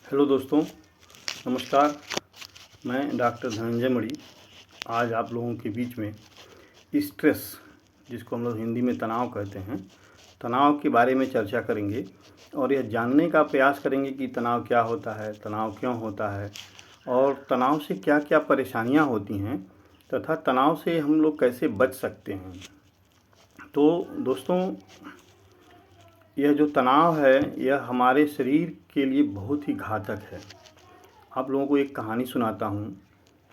Hello दोस्तों, नमस्कार। मैं डॉक्टर धनंजय मणि आज आप लोगों के बीच में स्ट्रेस, जिसको हम लोग हिंदी में तनाव कहते हैं, तनाव के बारे में चर्चा करेंगे और यह जानने का प्रयास करेंगे कि तनाव क्या होता है, तनाव क्यों होता है और तनाव से क्या क्या परेशानियां होती हैं तथा तनाव से हम लोग कैसे बच सकते हैं। तो दोस्तों, यह जो तनाव है यह हमारे शरीर के लिए बहुत ही घातक है। आप लोगों को एक कहानी सुनाता हूँ।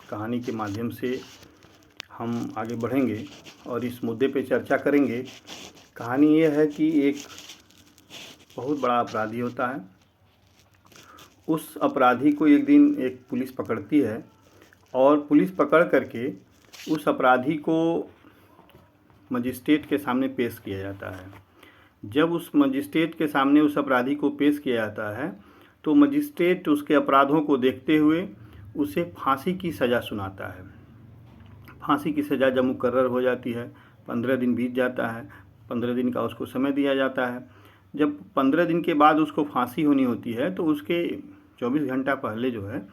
कहानी के माध्यम से हम आगे बढ़ेंगे और इस मुद्दे पे चर्चा करेंगे। कहानी यह है कि एक बहुत बड़ा अपराधी होता है। उस अपराधी को एक दिन एक पुलिस पकड़ती है और पुलिस पकड़ करके उस अपराधी को मजिस्ट्रेट के सामने पेश किया जाता है। जब उस मजिस्ट्रेट के सामने उस अपराधी को पेश किया जाता है तो मजिस्ट्रेट उसके अपराधों को देखते हुए उसे फांसी की सज़ा सुनाता है। फांसी की सज़ा जब मुकर्रर हो जाती है, 15 दिन बीत जाता है। 15 दिन का उसको समय दिया जाता है। जब 15 दिन के बाद उसको फांसी होनी होती है तो उसके 24 घंटा पहले जो है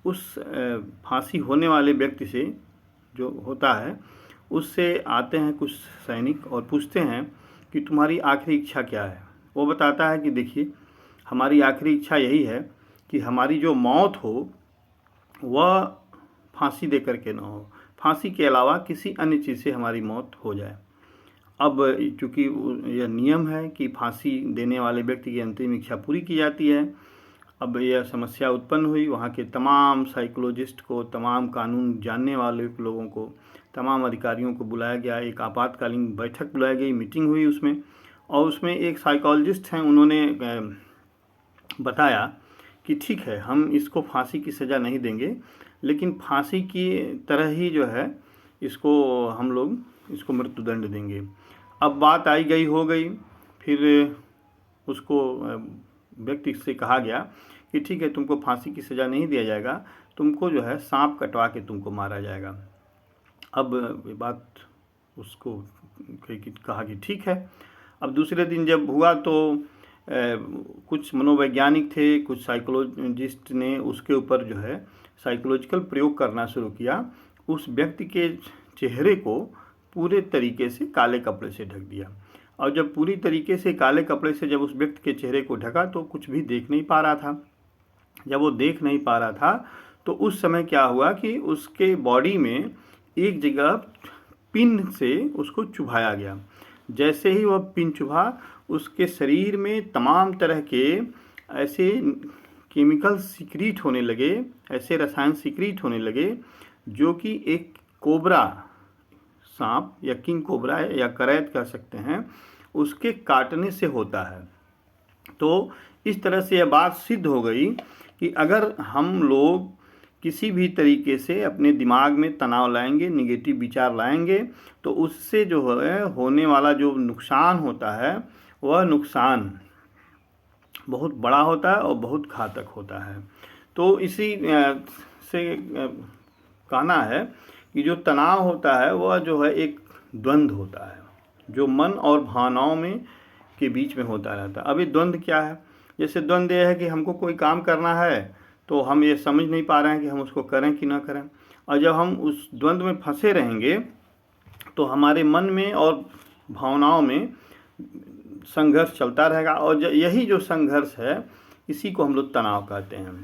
उस फांसी होने वाले व्यक्ति से जो होता है उससे आते हैं कुछ सैनिक और पूछते हैं कि तुम्हारी आखिरी इच्छा क्या है। वो बताता है कि देखिए, हमारी आखिरी इच्छा यही है कि हमारी जो मौत हो वह फांसी दे करके ना हो, फांसी के अलावा किसी अन्य चीज़ से हमारी मौत हो जाए। अब चूँकि यह नियम है कि फांसी देने वाले व्यक्ति की अंतिम इच्छा पूरी की जाती है। अब यह समस्या उत्पन्न हुई। वहाँ के तमाम साइकोलॉजिस्ट को, तमाम कानून जानने वाले लोगों को, तमाम अधिकारियों को बुलाया गया। एक आपातकालीन बैठक बुलाई गई, मीटिंग हुई उसमें, और उसमें एक साइकोलॉजिस्ट हैं, उन्होंने बताया कि ठीक है, हम इसको फांसी की सज़ा नहीं देंगे, लेकिन फांसी की तरह ही जो है इसको हम लोग इसको मृत्युदंड देंगे। अब बात आई गई हो गई। फिर उसको व्यक्ति से कहा गया कि ठीक है, तुमको फांसी की सज़ा नहीं दिया जाएगा, तुमको जो है सांप कटवा के तुमको मारा जाएगा। अब ये बात उसको कहा कि ठीक है। अब दूसरे दिन जब हुआ तो कुछ मनोवैज्ञानिक थे, कुछ साइकोलॉजिस्ट ने उसके ऊपर जो है साइकोलॉजिकल प्रयोग करना शुरू किया। उस व्यक्ति के चेहरे को पूरे तरीके से काले कपड़े से ढक दिया, और जब पूरी तरीके से काले कपड़े से जब उस व्यक्ति के चेहरे को ढका तो कुछ भी देख नहीं पा रहा था। जब वो देख नहीं पा रहा था तो उस समय क्या हुआ कि उसके बॉडी में एक जगह पिन से उसको चुभाया गया। जैसे ही वह पिन चुभा, उसके शरीर में तमाम तरह के ऐसे केमिकल सीक्रीट होने लगे, ऐसे रसायन सीक्रीट होने लगे जो कि एक कोबरा, सांप या किंग कोबरा या करैत कह सकते हैं, उसके काटने से होता है। तो इस तरह से यह बात सिद्ध हो गई कि अगर हम लोग किसी भी तरीके से अपने दिमाग में तनाव लाएंगे, निगेटिव विचार लाएंगे, तो उससे जो है होने वाला जो नुकसान होता है वह नुकसान बहुत बड़ा होता है और बहुत घातक होता है। तो इसी से कहना है कि जो तनाव होता है वह जो है एक द्वंद्व होता है जो मन और भावनाओं में के बीच में होता रहता है। अभी द्वंद्व क्या है? जैसे द्वंद्व यह है कि हमको कोई काम करना है तो हम ये समझ नहीं पा रहे हैं कि हम उसको करें कि ना करें, और जब हम उस द्वंद्व में फंसे रहेंगे तो हमारे मन में और भावनाओं में संघर्ष चलता रहेगा, और यही जो संघर्ष है इसी को हम लोग तनाव कहते हैं।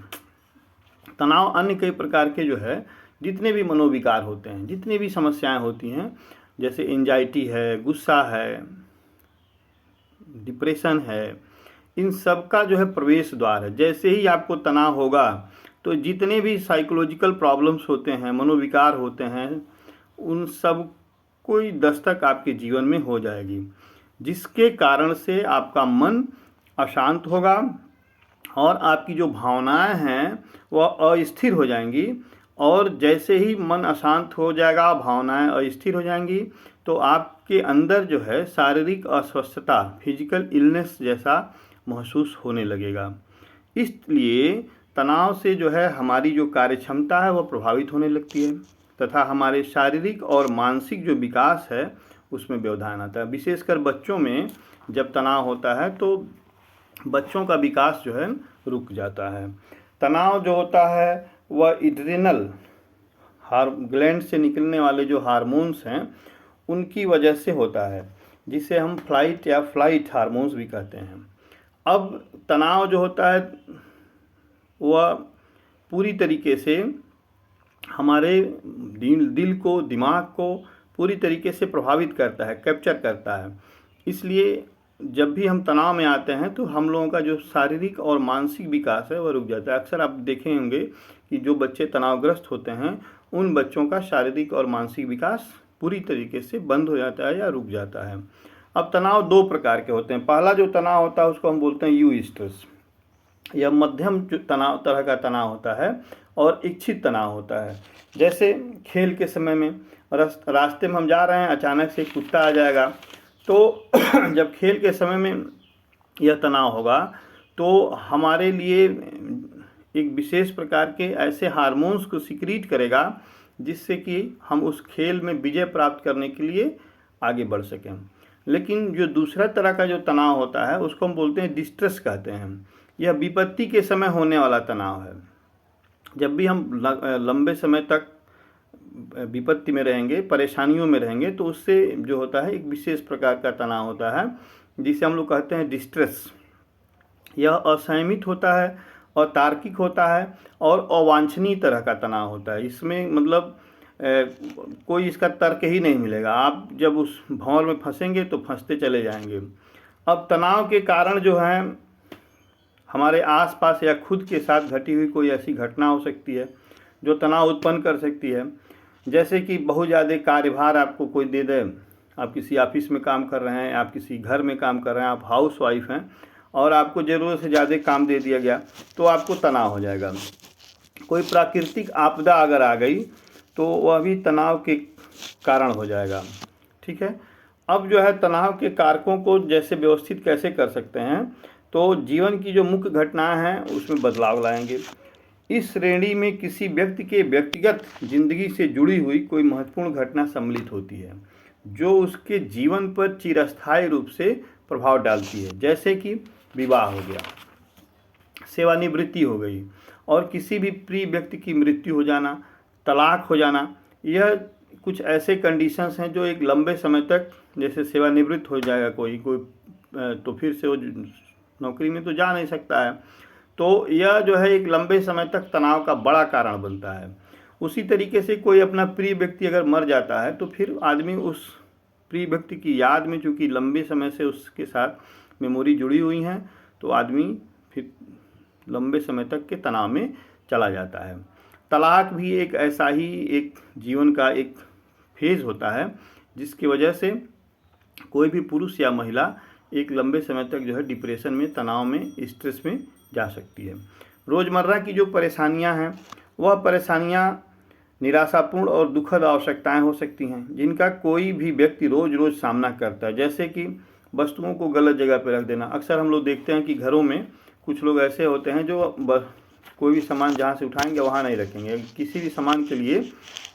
तनाव अन्य कई प्रकार के जो है जितने भी मनोविकार होते हैं, जितनी भी समस्याएं होती हैं, जैसे एंजाइटी है, गुस्सा है, डिप्रेशन है, इन सब का जो है प्रवेश द्वार है। जैसे ही आपको तनाव होगा तो जितने भी साइकोलॉजिकल प्रॉब्लम्स होते हैं, मनोविकार होते हैं, उन सब कोई दस्तक आपके जीवन में हो जाएगी, जिसके कारण से आपका मन अशांत होगा और आपकी जो भावनाएं हैं वह अस्थिर हो जाएंगी। और जैसे ही मन अशांत हो जाएगा, भावनाएं अस्थिर हो जाएंगी, तो आपके अंदर जो है शारीरिक अस्वस्थता, फिजिकल इलनेस जैसा महसूस होने लगेगा। इसलिए तनाव से जो है हमारी जो कार्य क्षमता है वह प्रभावित होने लगती है तथा हमारे शारीरिक और मानसिक जो विकास है उसमें व्यवधान आता है। विशेषकर बच्चों में जब तनाव होता है तो बच्चों का विकास जो है रुक जाता है। तनाव जो होता है वह इड्रिनल ग्लैंड से निकलने वाले जो हार्मोन्स हैं उनकी वजह से होता है, जिसे हम फ्लाइट या फ्लाइट हार्मोन्स भी कहते हैं। अब तनाव जो होता है वह पूरी तरीके से हमारे दिल को, दिमाग को पूरी तरीके से प्रभावित करता है, कैप्चर करता है। इसलिए जब भी हम तनाव में आते हैं तो हम लोगों का जो शारीरिक और मानसिक विकास है वह रुक जाता है। अक्सर आप देखे होंगे कि जो बच्चे तनावग्रस्त होते हैं उन बच्चों का शारीरिक और मानसिक विकास पूरी तरीके से बंद हो जाता है या रुक जाता है। अब तनाव दो प्रकार के होते हैं। पहला जो तनाव होता है उसको हम बोलते हैं यूस्ट्रेस, यह मध्यम तरह का तनाव होता है और इच्छित तनाव होता है। जैसे खेल के समय में रास्ते में हम जा रहे हैं, अचानक से कुत्ता आ जाएगा, तो जब खेल के समय में यह तनाव होगा तो हमारे लिए एक विशेष प्रकार के ऐसे हार्मोन्स को सिक्रीट करेगा जिससे कि हम उस खेल में विजय प्राप्त करने के लिए आगे बढ़ सकें। लेकिन जो दूसरा तरह का जो तनाव होता है उसको हम बोलते हैं डिस्ट्रेस कहते हैं। यह विपत्ति के समय होने वाला तनाव है। जब भी हम लंबे समय तक विपत्ति में रहेंगे, परेशानियों में रहेंगे, तो उससे जो होता है एक विशेष प्रकार का तनाव होता है जिसे हम लोग कहते हैं डिस्ट्रेस। यह असंयमित होता है और तार्किक होता है और अवांछनीय तरह का तनाव होता है। इसमें मतलब कोई इसका तर्क ही नहीं मिलेगा। आप जब उस भंवर में फंसेंगे तो फंसते चले जाएंगे। अब तनाव के कारण जो है हमारे आसपास या खुद के साथ घटी हुई कोई ऐसी घटना हो सकती है जो तनाव उत्पन्न कर सकती है। जैसे कि बहुत ज़्यादा कार्यभार आपको कोई दे दे, आप किसी ऑफिस में काम कर रहे हैं, आप किसी घर में काम कर रहे हैं, आप हाउस वाइफ हैं और आपको ज़रूरत से ज़्यादा काम दे दिया गया तो आपको तनाव हो जाएगा। कोई प्राकृतिक आपदा अगर आ गई तो वह भी तनाव के कारण हो जाएगा। ठीक है। अब जो है तनाव के कारकों को जैसे व्यवस्थित कैसे कर सकते हैं, तो जीवन की जो मुख्य घटनाएं हैं उसमें बदलाव लाएंगे। इस श्रेणी में किसी व्यक्ति के व्यक्तिगत जिंदगी से जुड़ी हुई कोई महत्वपूर्ण घटना सम्मिलित होती है जो उसके जीवन पर चिरस्थायी रूप से प्रभाव डालती है। जैसे कि विवाह हो गया, सेवानिवृत्ति हो गई और किसी भी प्रिय व्यक्ति की मृत्यु हो जाना, तलाक हो जाना, यह कुछ ऐसे कंडीशंस हैं जो एक लंबे समय तक, जैसे सेवानिवृत्त हो जाएगा कोई तो फिर से वो नौकरी में तो जा नहीं सकता है, तो यह जो है एक लंबे समय तक तनाव का बड़ा कारण बनता है। उसी तरीके से कोई अपना प्रिय व्यक्ति अगर मर जाता है तो फिर आदमी उस प्रिय व्यक्ति की याद में, चूँकि लंबे समय से उसके साथ मेमोरी जुड़ी हुई हैं, तो आदमी फिर लंबे समय तक के तनाव में चला जाता है। तलाक भी एक ऐसा ही एक जीवन का एक फेज़ होता है जिसकी वजह से कोई भी पुरुष या महिला एक लंबे समय तक जो है डिप्रेशन में, तनाव में, स्ट्रेस में जा सकती है। रोज़मर्रा की जो परेशानियां हैं वह परेशानियां निराशापूर्ण और दुखद आवश्यकताएं हो सकती हैं जिनका कोई भी व्यक्ति रोज़ रोज़ सामना करता है। जैसे कि वस्तुओं को गलत जगह पर रख देना। अक्सर हम लोग देखते हैं कि घरों में कुछ लोग ऐसे होते हैं जो कोई भी सामान जहाँ से उठाएंगे वहाँ नहीं रखेंगे। किसी भी सामान के लिए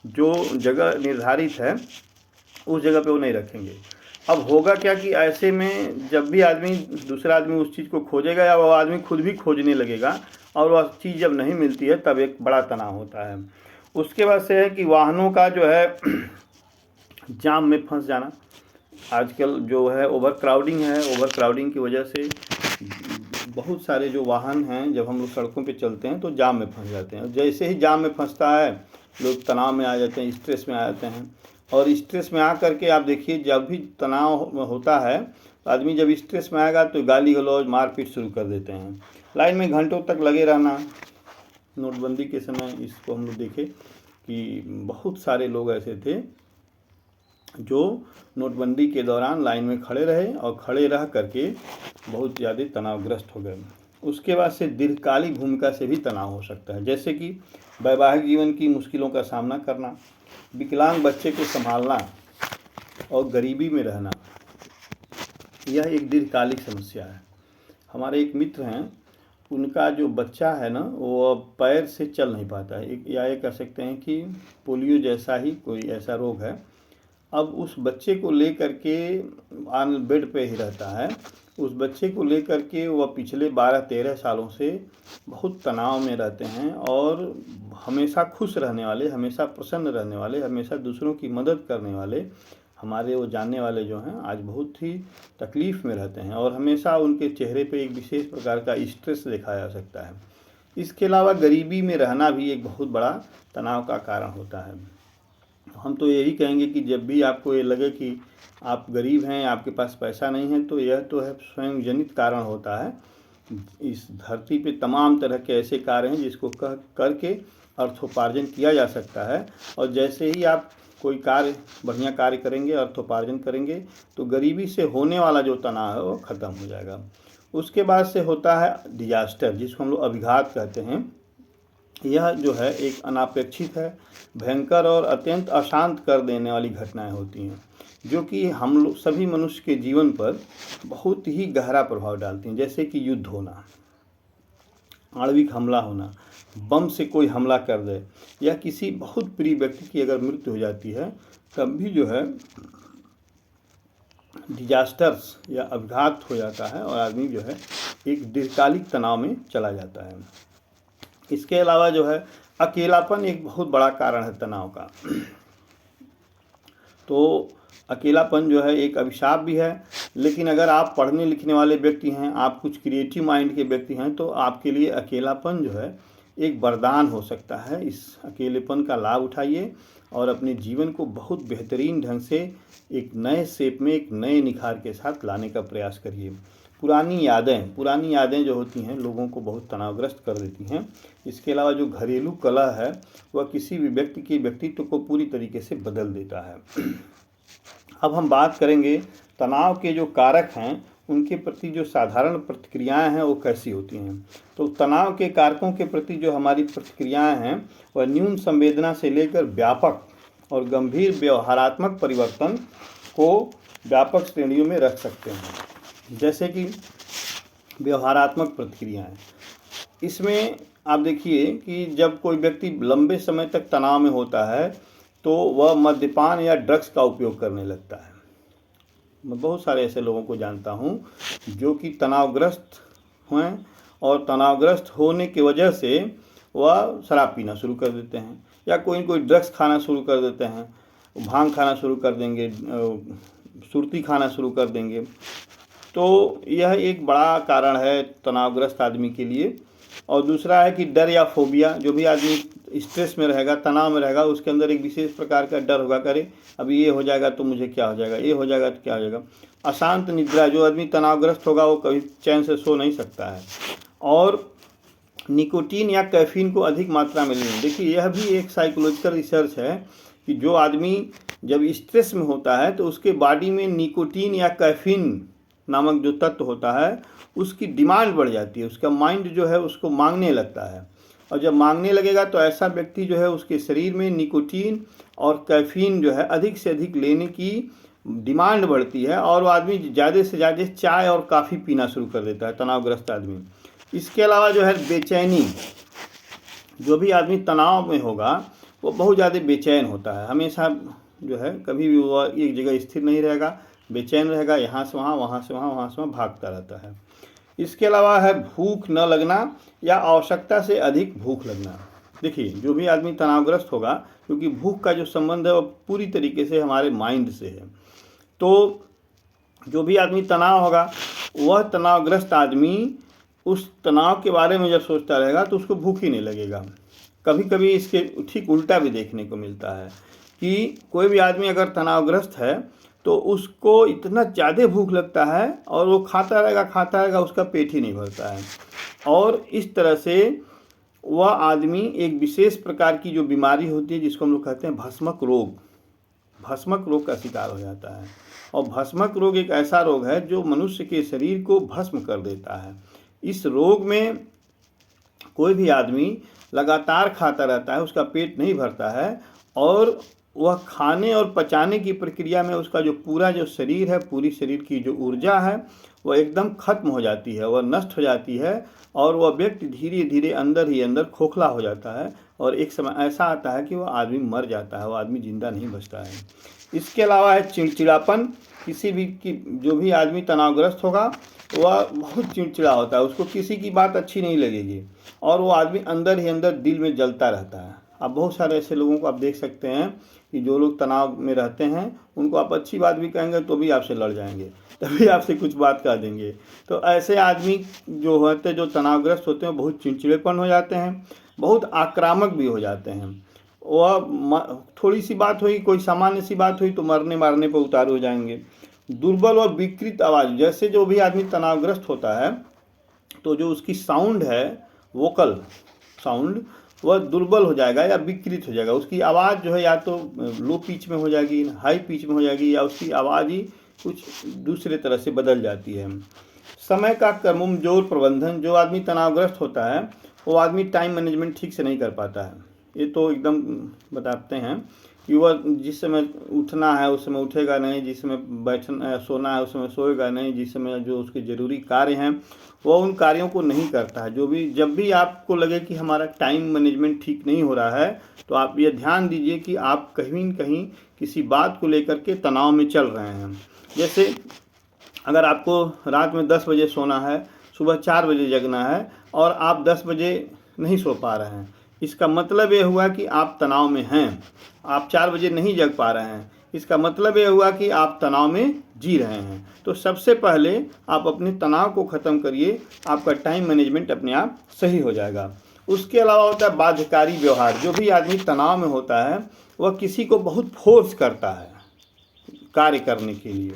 जो जगह निर्धारित है उस जगह पे वो नहीं रखेंगे। अब होगा क्या कि ऐसे में जब भी दूसरा आदमी उस चीज़ को खोजेगा या वो आदमी खुद भी खोजने लगेगा और वह चीज़ जब नहीं मिलती है तब एक बड़ा तनाव होता है। उसके बाद से है कि वाहनों का जो है जाम में फंस जाना। आजकल जो है ओवर क्राउडिंग की वजह से बहुत सारे जो वाहन हैं, जब हम लोग सड़कों पे चलते हैं तो जाम में फंस जाते हैं। जैसे ही जाम में फंसता है लोग तनाव में आ जाते हैं, स्ट्रेस में आ जाते हैं। और स्ट्रेस में आ करके आप देखिए, जब भी तनाव होता है तो आदमी जब स्ट्रेस में आएगा तो गाली गलौज, मारपीट शुरू कर देते हैं। लाइन में घंटों तक लगे रहना। नोटबंदी के समय इसको हम लोग देखे कि बहुत सारे लोग ऐसे थे जो नोटबंदी के दौरान लाइन में खड़े रहे और खड़े रह करके बहुत ज़्यादा तनावग्रस्त हो गए। उसके बाद से दीर्घकालिक भूमिका से भी तनाव हो सकता है, जैसे कि वैवाहिक जीवन की मुश्किलों का सामना करना, विकलांग बच्चे को संभालना और गरीबी में रहना। यह एक दीर्घकालिक समस्या है। हमारे एक मित्र हैं, उनका जो बच्चा है ना वो पैर से चल नहीं पाता है, या ये कह सकते हैं कि पोलियो जैसा ही कोई ऐसा रोग है। अब उस बच्चे को ले करके बेड पे ही रहता है उस बच्चे को लेकर के वह पिछले 12-13 सालों से बहुत तनाव में रहते हैं और हमेशा खुश रहने वाले, हमेशा प्रसन्न रहने वाले, हमेशा दूसरों की मदद करने वाले हमारे वो जानने वाले जो हैं आज बहुत ही तकलीफ़ में रहते हैं और हमेशा उनके चेहरे पे एक विशेष प्रकार का स्ट्रेस देखा जा सकता है। इसके अलावा गरीबी में रहना भी एक बहुत बड़ा तनाव का कारण होता है। हम तो यही कहेंगे कि जब भी आपको ये लगे कि आप गरीब हैं, आपके पास पैसा नहीं है, तो यह तो है स्वयं जनित कारण होता है। इस धरती पे तमाम तरह के ऐसे कार्य हैं जिसको करके अर्थोपार्जन किया जा सकता है और जैसे ही आप कोई कार्य बढ़िया कार्य करेंगे, अर्थोपार्जन करेंगे, तो गरीबी से होने वाला जो तनाव है वो ख़त्म हो जाएगा। उसके बाद से होता है डिजास्टर, जिसको हम लोग अभिघात कहते हैं। यह जो है एक अनापेक्षित है, भयंकर और अत्यंत अशांत कर देने वाली घटनाएं होती हैं जो कि हम लोग सभी मनुष्य के जीवन पर बहुत ही गहरा प्रभाव डालती हैं। जैसे कि युद्ध होना, आणविक हमला होना, बम से कोई हमला कर दे या किसी बहुत प्रिय व्यक्ति की अगर मृत्यु हो जाती है, तब भी जो है डिजास्टर्स या अभिघात हो जाता है और आदमी जो है एक दीर्घकालिक तनाव में चला जाता है। इसके अलावा जो है अकेलापन एक बहुत बड़ा कारण है तनाव का। तो अकेलापन जो है एक अभिशाप भी है, लेकिन अगर आप पढ़ने लिखने वाले व्यक्ति हैं, आप कुछ क्रिएटिव माइंड के व्यक्ति हैं, तो आपके लिए अकेलापन जो है एक वरदान हो सकता है। इस अकेलेपन का लाभ उठाइए और अपने जीवन को बहुत बेहतरीन ढंग से एक नए शेप में, एक नए निखार के साथ लाने का प्रयास करिए। पुरानी यादें जो होती हैं लोगों को बहुत तनावग्रस्त कर देती हैं। इसके अलावा जो घरेलू कलह है वह किसी भी व्यक्ति के व्यक्तित्व को पूरी तरीके से बदल देता है। अब हम बात करेंगे तनाव के जो कारक हैं उनके प्रति जो साधारण प्रतिक्रियाएं हैं वो कैसी होती हैं। तो तनाव के कारकों के प्रति जो हमारी प्रतिक्रियाएं हैं वह न्यून संवेदना से लेकर व्यापक और गंभीर व्यवहारात्मक परिवर्तन को व्यापक श्रेणियों में रख सकते हैं। जैसे कि व्यवहारात्मक प्रतिक्रियाएं, इसमें आप देखिए कि जब कोई व्यक्ति लंबे समय तक तनाव में होता है तो वह मद्यपान या ड्रग्स का उपयोग करने लगता है। मैं बहुत सारे ऐसे लोगों को जानता हूं जो कि तनावग्रस्त हैं और तनावग्रस्त होने की वजह से वह शराब पीना शुरू कर देते हैं या कोई ड्रग्स खाना शुरू कर देते हैं, भांग खाना शुरू कर देंगे, सुर्ती खाना शुरू कर देंगे। तो यह एक बड़ा कारण है तनावग्रस्त आदमी के लिए। और दूसरा है कि डर या फोबिया, जो भी आदमी स्ट्रेस में रहेगा, तनाव में रहेगा, उसके अंदर एक विशेष प्रकार का डर होगा, करे अभी ये हो जाएगा तो मुझे क्या हो जाएगा, ये हो जाएगा तो क्या हो जाएगा। अशांत निद्रा, जो आदमी तनावग्रस्त होगा वो कभी चैन से सो नहीं सकता है। और निकोटीन या कैफीन को अधिक मात्रा में लेना। देखिए यह भी एक साइकोलॉजिकल रिसर्च है कि जो आदमी जब स्ट्रेस में होता है तो उसके बॉडी में निकोटीन या कैफीन नामक जो तत्व होता है उसकी डिमांड बढ़ जाती है, उसका माइंड जो है उसको मांगने लगता है। और जब मांगने लगेगा तो ऐसा व्यक्ति जो है उसके शरीर में निकोटीन और कैफीन जो है अधिक से अधिक लेने की डिमांड बढ़ती है और वो आदमी ज़्यादा से ज़्यादा चाय और काफ़ी पीना शुरू कर देता है, तनावग्रस्त आदमी। इसके अलावा जो है बेचैनी, जो भी आदमी तनाव में होगा वो बहुत ज़्यादा बेचैन होता है, हमेशा जो है कभी भी वो एक जगह स्थिर नहीं रहेगा, बेचैन रहेगा, यहाँ से वहाँ, वहाँ से वहाँ, वहाँ से वहाँ भागता रहता है। इसके अलावा है भूख न लगना या आवश्यकता से अधिक भूख लगना। देखिए जो भी आदमी तनावग्रस्त होगा, क्योंकि भूख का जो संबंध है वो पूरी तरीके से हमारे माइंड से है, तो जो भी आदमी तनाव होगा वह तनावग्रस्त आदमी उस तनाव के बारे में जब सोचता रहेगा तो उसको भूख ही नहीं लगेगा। कभी कभी इसके ठीक उल्टा भी देखने को मिलता है कि कोई भी आदमी अगर तनावग्रस्त है तो उसको इतना ज़्यादा भूख लगता है और वो खाता रहेगा, उसका पेट ही नहीं भरता है। और इस तरह से वह आदमी एक विशेष प्रकार की जो बीमारी होती है जिसको हम लोग कहते हैं भस्मक रोग का शिकार हो जाता है। और भस्मक रोग एक ऐसा रोग है जो मनुष्य के शरीर को भस्म कर देता है। इस रोग में कोई भी आदमी लगातार खाता रहता है, उसका पेट नहीं भरता है और वह खाने और पचाने की प्रक्रिया में उसका जो पूरा जो शरीर है, पूरी शरीर की जो ऊर्जा है वह एकदम खत्म हो जाती है, वह नष्ट हो जाती है और वह व्यक्ति धीरे धीरे अंदर ही अंदर खोखला हो जाता है और एक समय ऐसा आता है कि वह आदमी मर जाता है, वह आदमी जिंदा नहीं बचता है। इसके अलावा है चिड़चिड़ापन। किसी भी जो भी आदमी तनावग्रस्त होगा वह बहुत चिड़चिड़ा होता है, उसको किसी की बात अच्छी नहीं लगेगी और वो आदमी अंदर ही अंदर दिल में जलता रहता है। अब बहुत सारे ऐसे लोगों को आप देख सकते हैं कि जो लोग तनाव में रहते हैं उनको आप अच्छी बात भी कहेंगे तो भी आपसे लड़ जाएंगे, तभी आपसे कुछ बात कह देंगे। तो ऐसे आदमी जो होते हैं, जो तनावग्रस्त होते हैं, बहुत चिड़चिड़ेपन हो जाते हैं, बहुत आक्रामक भी हो जाते हैं। वह थोड़ी सी बात हुई, कोई सामान्य सी बात हुई तो मरने मारने पर उतारू हो जाएंगे। दुर्बल और विकृत आवाज़, जैसे जो भी आदमी तनावग्रस्त होता है तो जो उसकी साउंड है, वोकल साउंड, वह दुर्बल हो जाएगा या विकृत हो जाएगा। उसकी आवाज़ जो है या तो लो पिच में हो जाएगी, हाई पिच में हो जाएगी, या उसकी आवाज़ ही कुछ दूसरे तरह से बदल जाती है। समय का कमजोर प्रबंधन, जो आदमी तनावग्रस्त होता है वो आदमी टाइम मैनेजमेंट ठीक से नहीं कर पाता है। ये तो एकदम बताते हैं कि वह जिस समय उठना है उस समय उठेगा नहीं, जिस समय बैठना सोना है उस समय सोएगा नहीं, जिस समय जो उसके ज़रूरी कार्य हैं वो उन कार्यों को नहीं करता है। जब भी आपको लगे कि हमारा टाइम मैनेजमेंट ठीक नहीं हो रहा है तो आप ये ध्यान दीजिए कि आप कहीं न कहीं किसी बात को लेकर के तनाव में चल रहे हैं। जैसे अगर आपको रात में 10 बजे सोना है, सुबह 4 बजे जगना है और आप 10 बजे नहीं सो पा रहे हैं, इसका मतलब ये हुआ कि आप तनाव में हैं। आप 4 बजे नहीं जग पा रहे हैं, इसका मतलब ये हुआ कि आप तनाव में जी रहे हैं। तो सबसे पहले आप अपने तनाव को ख़त्म करिए, आपका टाइम मैनेजमेंट अपने आप सही हो जाएगा। उसके अलावा होता है बाध्यकारी व्यवहार। जो भी आदमी तनाव में होता है वह किसी को बहुत फोर्स करता है कार्य करने के लिए,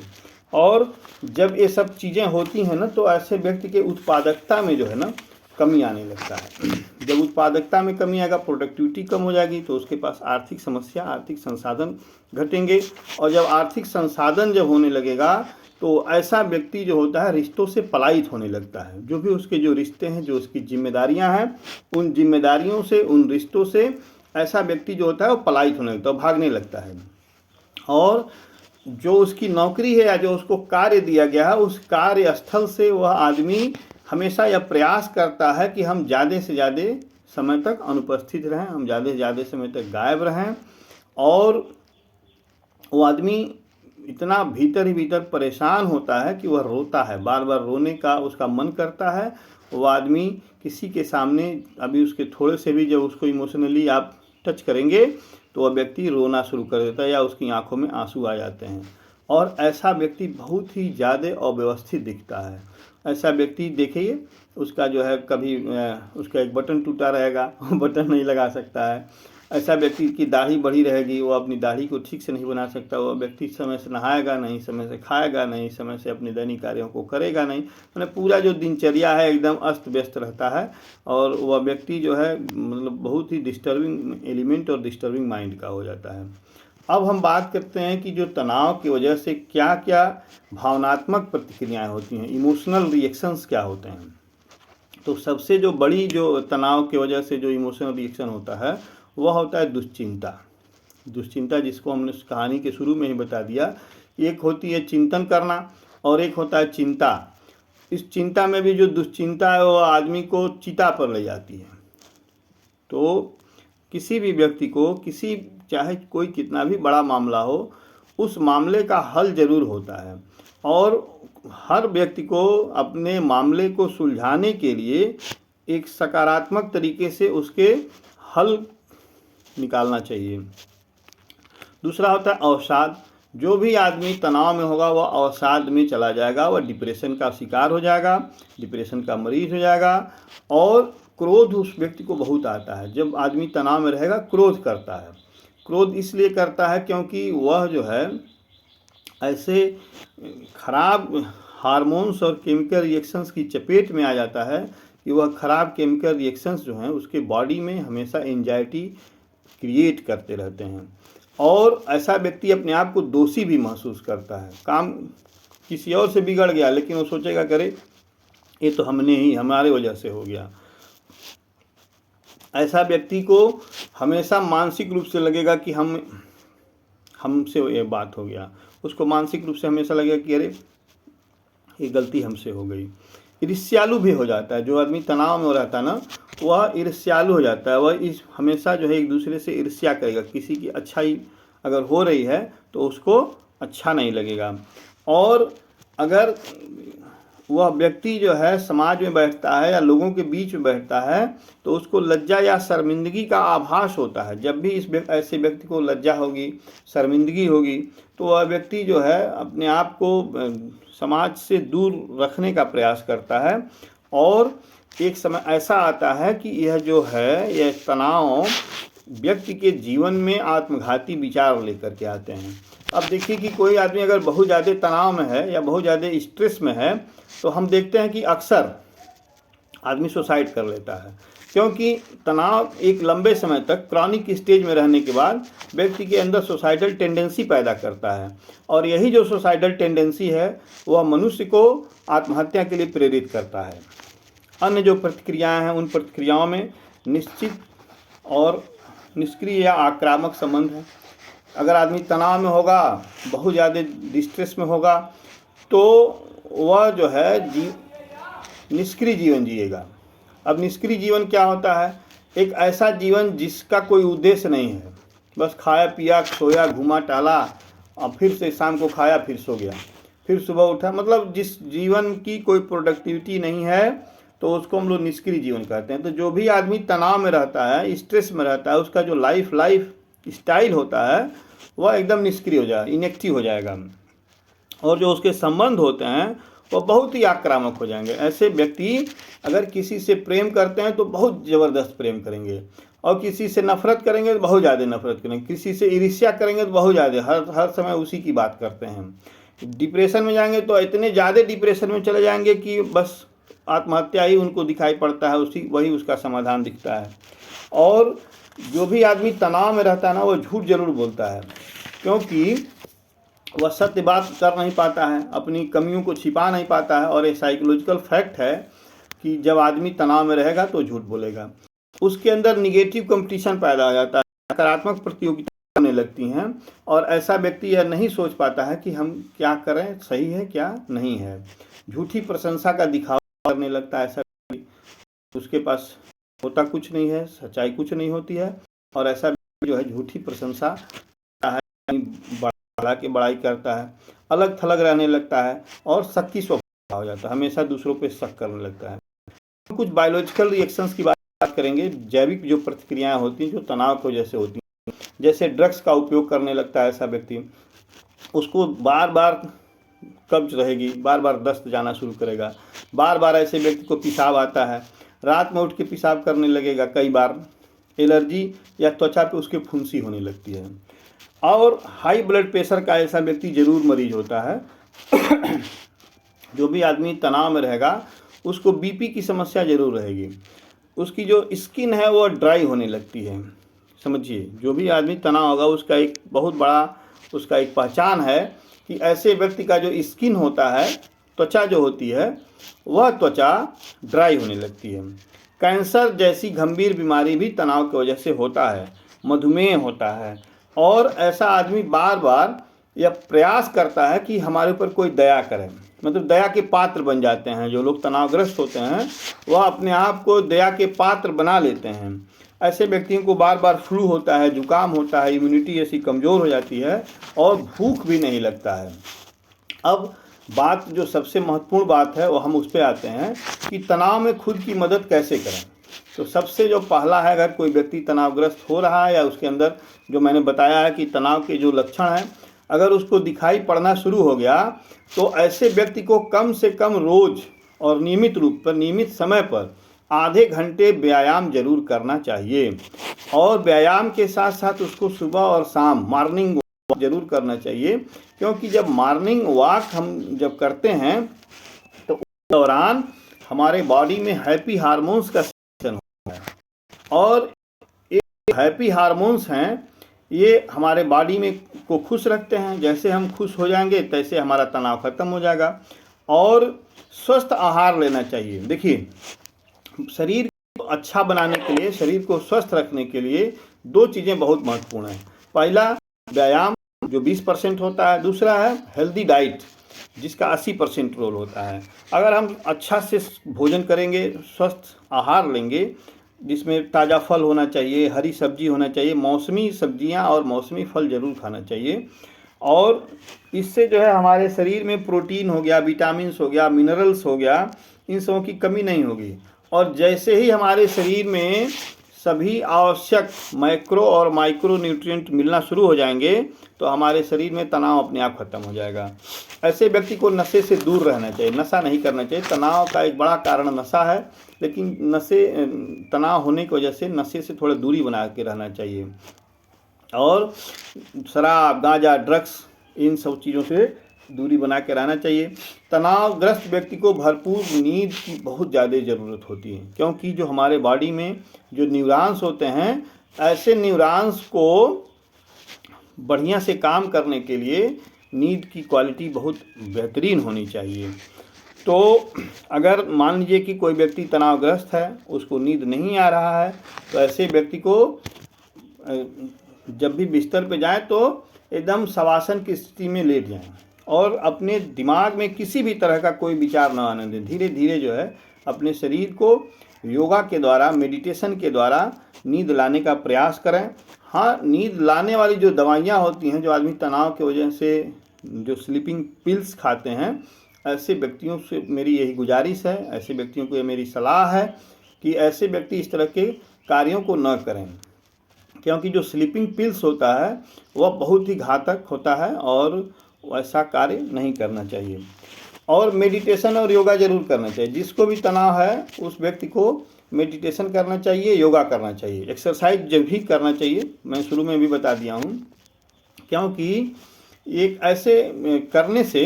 और जब ये सब चीज़ें होती हैं ना तो ऐसे व्यक्ति के उत्पादकता में जो है ना कमी आने लगता है। जब उत्पादकता में कमी आएगा, प्रोडक्टिविटी कम हो जाएगी, तो उसके पास आर्थिक समस्या, आर्थिक संसाधन घटेंगे, और जब आर्थिक संसाधन जब होने लगेगा तो ऐसा व्यक्ति जो होता है रिश्तों से पलायित होने लगता है। जो भी उसके जो रिश्ते हैं, जो उसकी जिम्मेदारियां हैं, उन जिम्मेदारियों से, उन रिश्तों से ऐसा व्यक्ति जो होता है वो पलायित होने लगता है, भागने लगता है। और जो उसकी नौकरी है या जो उसको कार्य दिया गया है, उस कार्यस्थल से वह आदमी हमेशा यह प्रयास करता है कि हम ज़्यादा से ज़्यादा समय तक अनुपस्थित रहें, हम ज़्यादा से ज़्यादा समय तक गायब रहें। और वो आदमी इतना भीतर ही भीतर परेशान होता है कि वह रोता है, बार बार रोने का उसका मन करता है। वो आदमी किसी के सामने, अभी उसके थोड़े से भी जब उसको इमोशनली आप टच करेंगे तो वह व्यक्ति रोना शुरू कर देता है या उसकी आंखों में आंसू आ जाते हैं, और ऐसा व्यक्ति बहुत ही ज़्यादा अव्यवस्थित दिखता है। ऐसा व्यक्ति देखिए, उसका जो है कभी उसका एक बटन टूटा रहेगा, बटन नहीं लगा सकता है। ऐसा व्यक्ति की दाढ़ी बढ़ी रहेगी, वो अपनी दाढ़ी को ठीक से नहीं बना सकता। वो व्यक्ति समय से नहाएगा नहीं, समय से खाएगा नहीं, समय से अपने दैनिक कार्यों को करेगा नहीं, मैंने पूरा जो दिनचर्या है एकदम अस्त व्यस्त रहता है। और वह व्यक्ति जो है मतलब बहुत ही डिस्टर्बिंग एलिमेंट और डिस्टर्बिंग माइंड का हो जाता है। अब हम बात करते हैं कि जो तनाव की वजह से क्या क्या भावनात्मक प्रतिक्रियाएं होती हैं, इमोशनल रिएक्शंस क्या होते हैं। तो सबसे जो बड़ी जो तनाव की वजह से जो इमोशनल रिएक्शन होता है वह होता है दुश्चिंता। दुश्चिंता, जिसको हमने उस कहानी के शुरू में ही बता दिया। एक होती है चिंतन करना और एक होता है चिंता। इस चिंता में भी जो दुश्चिंता है वो आदमी को चिता पर ले जाती है। तो किसी भी व्यक्ति को चाहे कोई कितना भी बड़ा मामला हो, उस मामले का हल जरूर होता है, और हर व्यक्ति को अपने मामले को सुलझाने के लिए एक सकारात्मक तरीके से उसके हल निकालना चाहिए। दूसरा होता है अवसाद। जो भी आदमी तनाव में होगा वह अवसाद में चला जाएगा, वह डिप्रेशन का शिकार हो जाएगा, डिप्रेशन का मरीज हो जाएगा। और क्रोध उस व्यक्ति को बहुत आता है। जब आदमी तनाव में रहेगा क्रोध करता है। क्रोध इसलिए करता है क्योंकि वह जो है ऐसे खराब हार्मोन्स और केमिकल रिएक्शंस की चपेट में आ जाता है कि वह खराब केमिकल रिएक्शंस जो हैं उसके बॉडी में हमेशा एंजाइटी क्रिएट करते रहते हैं। और ऐसा व्यक्ति अपने आप को दोषी भी महसूस करता है। काम किसी और से बिगड़ गया लेकिन वो सोचेगा करे ये तो हमारे वजह से हो गया। ऐसा व्यक्ति को हमेशा मानसिक रूप से लगेगा कि हमसे ये बात हो गया। उसको मानसिक रूप से हमेशा लगेगा कि अरे ये गलती हमसे हो गई। ईर्ष्यालु भी हो जाता है। जो आदमी तनाव में रहता है ना वह ईर्ष्यालु हो जाता है। वह हमेशा जो है एक दूसरे से ईर्ष्या करेगा। किसी की अच्छाई अगर हो रही है तो उसको अच्छा नहीं लगेगा। और अगर वह व्यक्ति जो है समाज में बैठता है या लोगों के बीच में बैठता है तो उसको लज्जा या शर्मिंदगी का आभास होता है। जब भी ऐसे व्यक्ति को लज्जा होगी, शर्मिंदगी होगी, तो वह व्यक्ति जो है अपने आप को समाज से दूर रखने का प्रयास करता है। और एक समय ऐसा आता है कि यह जो है, यह तनाव व्यक्ति के जीवन में आत्मघाती विचार लेकर के आते हैं। अब देखिए कि कोई आदमी अगर बहुत ज़्यादा तनाव में है या बहुत ज़्यादा स्ट्रेस में है तो हम देखते हैं कि अक्सर आदमी सुसाइड कर लेता है, क्योंकि तनाव एक लंबे समय तक क्रॉनिक स्टेज में रहने के बाद व्यक्ति के अंदर सुसाइडल टेंडेंसी पैदा करता है। और यही जो सुसाइडल टेंडेंसी है वह मनुष्य को आत्महत्या के लिए प्रेरित करता है। अन्य जो प्रतिक्रियाएं हैं उन प्रतिक्रियाओं में निश्चित और निष्क्रिय या आक्रामक संबंध है। अगर आदमी तनाव में होगा, बहुत ज़्यादा डिस्ट्रेस में होगा, तो वह जो है निष्क्रिय जीवन जिएगा। अब निष्क्रिय जीवन क्या होता है? एक ऐसा जीवन जिसका कोई उद्देश्य नहीं है, बस खाया पिया सोया घूमा टाला और फिर से शाम को खाया फिर सो गया, फिर सुबह उठा, मतलब जिस जीवन की कोई प्रोडक्टिविटी नहीं है तो उसको हम लोग निष्क्रिय जीवन कहते हैं। तो जो भी आदमी तनाव में रहता है, स्ट्रेस में रहता है, उसका जो लाइफ स्टाइल होता है वह एकदम निष्क्रिय हो जाएगा, इनएक्टिव हो जाएगा। और जो उसके संबंध होते हैं वो बहुत ही आक्रामक हो जाएंगे। ऐसे व्यक्ति अगर किसी से प्रेम करते हैं तो बहुत ज़बरदस्त प्रेम करेंगे, और किसी से नफरत करेंगे तो बहुत ज़्यादा नफरत करेंगे, किसी से ईर्ष्या करेंगे तो बहुत ज़्यादा, हर समय उसी की बात करते हैं। डिप्रेशन में जाएंगे तो इतने ज़्यादा डिप्रेशन में चले जाएंगे कि बस आत्महत्या ही उनको दिखाई पड़ता है, वही उसका समाधान दिखता है। और जो भी आदमी तनाव में रहता है ना, वो झूठ जरूर बोलता है, क्योंकि वह सत्य बात कर नहीं पाता है, अपनी कमियों को छिपा नहीं पाता है। और ये साइकोलॉजिकल फैक्ट है कि जब आदमी तनाव में रहेगा तो झूठ बोलेगा। उसके अंदर निगेटिव कंपटीशन पैदा हो जाता है, नकारात्मक प्रतियोगिता होने लगती हैं, और ऐसा व्यक्ति यह नहीं सोच पाता है कि हम क्या करें, सही है क्या नहीं है। झूठी प्रशंसा का दिखावा करने लगता है ऐसा, उसके पास होता कुछ नहीं है, सच्चाई कुछ नहीं होती है, और ऐसा जो है झूठी प्रशंसा बढ़ा के बड़ाई करता है, अलग थलग रहने लगता है और शक्की स्वभाव हो जाता है, हमेशा दूसरों पे शक करने लगता है। कुछ बायोलॉजिकल रिएक्शंस की बात करेंगे, जैविक जो प्रतिक्रियाएं होती हैं जो तनाव की वजह से होती हैं। जैसे ड्रग्स का उपयोग करने लगता है ऐसा व्यक्ति, उसको बार बार कब्ज रहेगी, बार बार दस्त जाना शुरू करेगा, बार बार ऐसे व्यक्ति को पेशाब आता है, रात में उठ के पेशाब करने लगेगा, कई बार एलर्जी या त्वचा पे उसके फुंसी होने लगती है। और हाई ब्लड प्रेशर का ऐसा व्यक्ति जरूर मरीज होता है। जो भी आदमी तनाव में रहेगा उसको बीपी की समस्या जरूर रहेगी, उसकी जो स्किन है वो ड्राई होने लगती है। समझिए, जो भी आदमी तनाव होगा उसका एक बहुत बड़ा उसका एक पहचान है कि ऐसे व्यक्ति का जो स्किन होता है, त्वचा जो होती है, वह त्वचा ड्राई होने लगती है। कैंसर जैसी गंभीर बीमारी भी तनाव की वजह से होता है, मधुमेह होता है। और ऐसा आदमी बार बार यह प्रयास करता है कि हमारे ऊपर कोई दया करे, मतलब दया के पात्र बन जाते हैं। जो लोग तनावग्रस्त होते हैं वह अपने आप को दया के पात्र बना लेते हैं। ऐसे व्यक्तियों को बार बार फ्लू होता है, जुकाम होता है, इम्यूनिटी ऐसी कमज़ोर हो जाती है और भूख भी नहीं लगता है। अब बात जो सबसे महत्वपूर्ण बात है वो हम उस पर आते हैं कि तनाव में खुद की मदद कैसे करें। तो सबसे जो पहला है, अगर कोई व्यक्ति तनावग्रस्त हो रहा है या उसके अंदर जो मैंने बताया है कि तनाव के जो लक्षण हैं अगर उसको दिखाई पड़ना शुरू हो गया, तो ऐसे व्यक्ति को कम से कम रोज़ और नियमित रूप पर, नियमित समय पर आधे घंटे व्यायाम जरूर करना चाहिए। और व्यायाम के साथ साथ उसको सुबह और शाम मॉर्निंग वॉक जरूर करना चाहिए, क्योंकि जब मॉर्निंग वॉक हम जब करते हैं तो उस दौरान हमारे बॉडी में हैप्पी हार्मोन्स का सेक्रेशन होता है। और ये हैप्पी हार्मोन्स हैं, ये हमारे बॉडी में को खुश रखते हैं। जैसे हम खुश हो जाएंगे तैसे हमारा तनाव खत्म हो जाएगा। और स्वस्थ आहार लेना चाहिए। देखिए, शरीर को अच्छा बनाने के लिए, शरीर को स्वस्थ रखने के लिए दो चीज़ें बहुत महत्वपूर्ण हैं। पहला व्यायाम जो 20% होता है, दूसरा है हेल्दी डाइट जिसका 80% रोल होता है। अगर हम अच्छा से भोजन करेंगे, स्वस्थ आहार लेंगे जिसमें ताज़ा फल होना चाहिए, हरी सब्जी होना चाहिए, मौसमी सब्जियां और मौसमी फल जरूर खाना चाहिए, और इससे जो है हमारे शरीर में प्रोटीन हो गया, विटामिन्स हो गया, मिनरल्स हो गया, इन सबों की कमी नहीं होगी। और जैसे ही हमारे शरीर में सभी आवश्यक मैक्रो और माइक्रो न्यूट्रिएंट मिलना शुरू हो जाएंगे तो हमारे शरीर में तनाव अपने आप खत्म हो जाएगा। ऐसे व्यक्ति को नशे से दूर रहना चाहिए, नशा नहीं करना चाहिए। तनाव का एक बड़ा कारण नशा है, लेकिन तनाव होने की वजह से नशे से थोड़ा दूरी बना के रहना चाहिए। और शराब, गांजा, ड्रग्स, इन सब चीज़ों से दूरी बना के रहना चाहिए। तनावग्रस्त व्यक्ति को भरपूर नींद की बहुत ज़्यादा ज़रूरत होती है, क्योंकि जो हमारे बॉडी में जो न्यूरॉन्स होते हैं, ऐसे न्यूरॉन्स को बढ़िया से काम करने के लिए नींद की क्वालिटी बहुत बेहतरीन होनी चाहिए। तो अगर मान लीजिए कि कोई व्यक्ति तनावग्रस्त है, उसको नींद नहीं आ रहा है, तो ऐसे व्यक्ति को जब भी बिस्तर पे जाएं तो एकदम शवासन की स्थिति में लेट जाएं और अपने दिमाग में किसी भी तरह का कोई विचार न आने दें। धीरे धीरे जो है अपने शरीर को योगा के द्वारा, मेडिटेशन के द्वारा नींद लाने का प्रयास करें। हाँ, नींद लाने वाली जो दवाइयाँ होती हैं, जो आदमी तनाव की वजह से जो स्लीपिंग पिल्स खाते हैं, ऐसे व्यक्तियों से मेरी यही गुजारिश है, ऐसे व्यक्तियों को ये मेरी सलाह है कि ऐसे व्यक्ति इस तरह के कार्यों को न करें, क्योंकि जो स्लीपिंग पिल्स होता है वह बहुत ही घातक होता है और ऐसा कार्य नहीं करना चाहिए। और मेडिटेशन और योगा जरूर करना चाहिए। जिसको भी तनाव है उस व्यक्ति को मेडिटेशन करना चाहिए, योगा करना चाहिए, एक्सरसाइज जब भी करना चाहिए। मैं शुरू में भी बता दिया हूँ, क्योंकि एक ऐसे करने से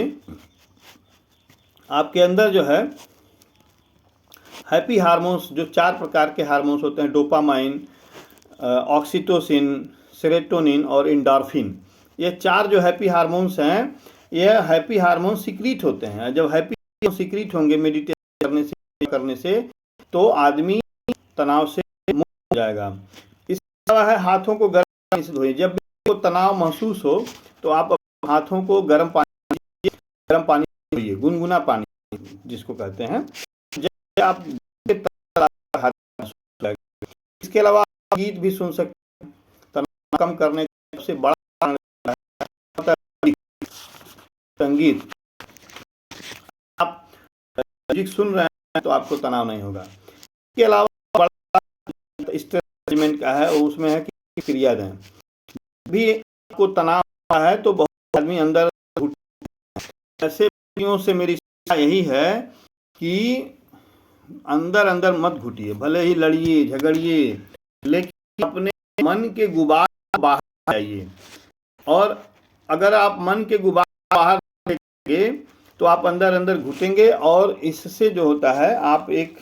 आपके अंदर जो है हैप्पी हार्मोन्स, जो 4 प्रकार के हार्मोन्स होते हैं, डोपामाइन, ऑक्सीटोसिन, सेरोटोनिन और एंडोर्फिन, ये 4 जो हैप्पी हार्मोन्स हैं, यह हैप्पी हार्मोन्स सीक्रेट होते हैं। जब हैप्पी सीक्रेट होंगे मेडिटेशन करने से तो आदमी तनाव से मुक्त हो जाएगा। इसके अलावा है हाथों को गर्म पानी से धोइए। जब भी आपको तनाव महसूस हो तो आप हाथों को गर्म पानी से धोइए, गुनगुना पानी जिसको कहते हैं। जब आप इसके अलावा गीत भी सुन सकते हैं। तनाव कम करने का सबसे बड़ा संगीत। आप म्यूजिक सुन रहे हैं तो आपको तनाव नहीं होगा। इसके अलावा बड़ा स्ट्रेस मैनेजमेंट का है, उसमें है कि क्रिया दें। भी आपको तनाव है तो बहुत आदमी अंदर ऐसे व्यक्तियों से मेरी सलाह यही है कि अंदर अंदर मत घुटिए, भले ही लड़िए झगड़िए, लेकिन अपने मन के गुबार बाहर जाइए। और अगर आप मन के गुबार बाहर निकालेंगे तो आप अंदर अंदर घुटेंगे और इससे जो होता है आप एक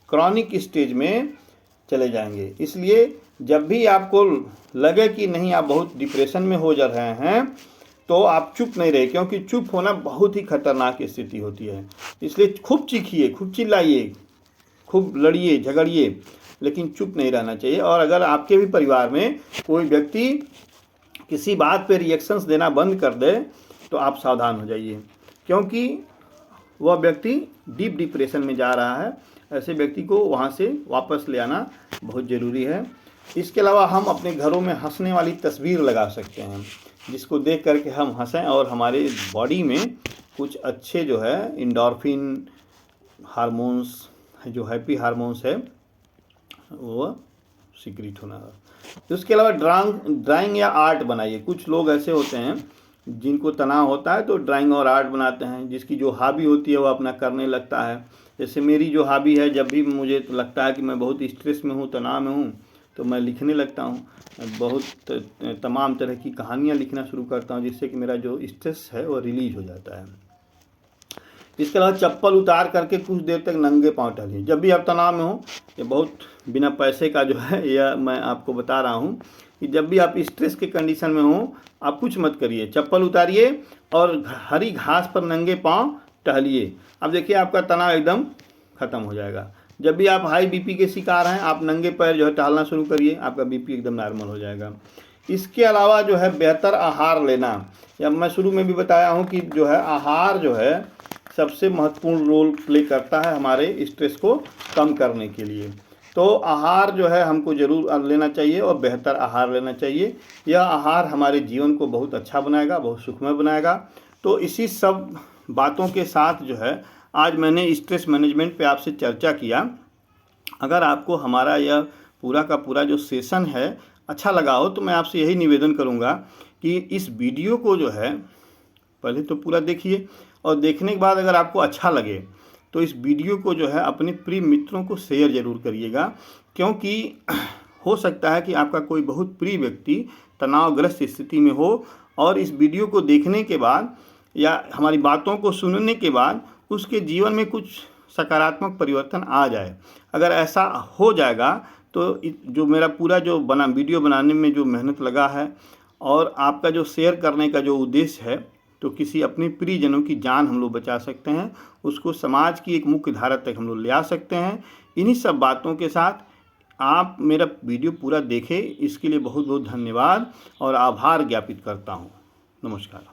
क्रॉनिक स्टेज में चले जाएंगे। इसलिए जब भी आपको लगे कि नहीं आप बहुत डिप्रेशन में हो जा रहे हैं तो आप चुप नहीं रहे, क्योंकि चुप होना बहुत ही खतरनाक स्थिति होती है। इसलिए खूब चीखिए, खूब चिल्लाइए, खूब लड़िए झगड़िए, लेकिन चुप नहीं रहना चाहिए। और अगर आपके भी परिवार में कोई व्यक्ति किसी बात पे रिएक्शंस देना बंद कर दे तो आप सावधान हो जाइए, क्योंकि वह व्यक्ति डीप डिप्रेशन में जा रहा है। ऐसे व्यक्ति को वहाँ से वापस ले आना बहुत ज़रूरी है। इसके अलावा हम अपने घरों में हंसने वाली तस्वीर लगा सकते हैं, जिसको देख करके हम हंसें और हमारे बॉडी में कुछ अच्छे जो है एंडोर्फिन हार्मोन्स, जो हैप्पी हार्मोन्स है, वो सीक्रेट होना है। उसके अलावा ड्राइंग या आर्ट बनाइए। कुछ लोग ऐसे होते हैं जिनको तनाव होता है तो ड्राइंग और आर्ट बनाते हैं। जिसकी जो हॉबी होती है वो अपना करने लगता है। जैसे मेरी जो हॉबी है, जब भी मुझे तो लगता है कि मैं बहुत स्ट्रेस में हूँ, तनाव में हूँ, तो मैं लिखने लगता हूँ। बहुत तमाम तरह की कहानियाँ लिखना शुरू करता हूँ, जिससे कि मेरा जो स्ट्रेस है वो रिलीज हो जाता है। इसके अलावा चप्पल उतार करके कुछ देर तक नंगे पाँव टहलिए। जब भी आप तनाव में हो, ये बहुत बिना पैसे का जो है यह मैं आपको बता रहा हूँ कि जब भी आप स्ट्रेस के कंडीशन में हो, आप कुछ मत करिए, चप्पल उतारिए और हरी घास पर नंगे पाँव टहलिए। अब देखिए आपका तनाव एकदम ख़त्म हो जाएगा। जब भी आप हाई बीपी के शिकार हैं, आप नंगे पैर जो है टहलना शुरू करिए, आपका बीपी एकदम नॉर्मल हो जाएगा। इसके अलावा जो है बेहतर आहार लेना, या मैं शुरू में भी बताया हूँ कि जो है आहार जो है सबसे महत्वपूर्ण रोल प्ले करता है हमारे स्ट्रेस को कम करने के लिए। तो आहार जो है हमको ज़रूर लेना चाहिए और बेहतर आहार लेना चाहिए। यह आहार हमारे जीवन को बहुत अच्छा बनाएगा, बहुत सुखमय बनाएगा। तो इसी सब बातों के साथ जो है आज मैंने स्ट्रेस मैनेजमेंट पे आपसे चर्चा किया। अगर आपको हमारा यह पूरा का पूरा जो सेशन है अच्छा लगा हो तो मैं आपसे यही निवेदन करूँगा कि इस वीडियो को जो है पहले तो पूरा देखिए, और देखने के बाद अगर आपको अच्छा लगे तो इस वीडियो को जो है अपने प्रिय मित्रों को शेयर ज़रूर करिएगा, क्योंकि हो सकता है कि आपका कोई बहुत प्रिय व्यक्ति तनावग्रस्त स्थिति में हो और इस वीडियो को देखने के बाद या हमारी बातों को सुनने के बाद उसके जीवन में कुछ सकारात्मक परिवर्तन आ जाए। अगर ऐसा हो जाएगा तो जो मेरा पूरा जो वीडियो बनाने में जो मेहनत लगा है और आपका जो शेयर करने का जो उद्देश्य है, तो किसी अपने प्रियजनों की जान हम लोग बचा सकते हैं, उसको समाज की एक मुख्य धारा तक हम लोग ले आ सकते हैं। इन्हीं सब बातों के साथ आप मेरा वीडियो पूरा देखें, इसके लिए बहुत बहुत धन्यवाद और आभार ज्ञापित करता हूँ। नमस्कार।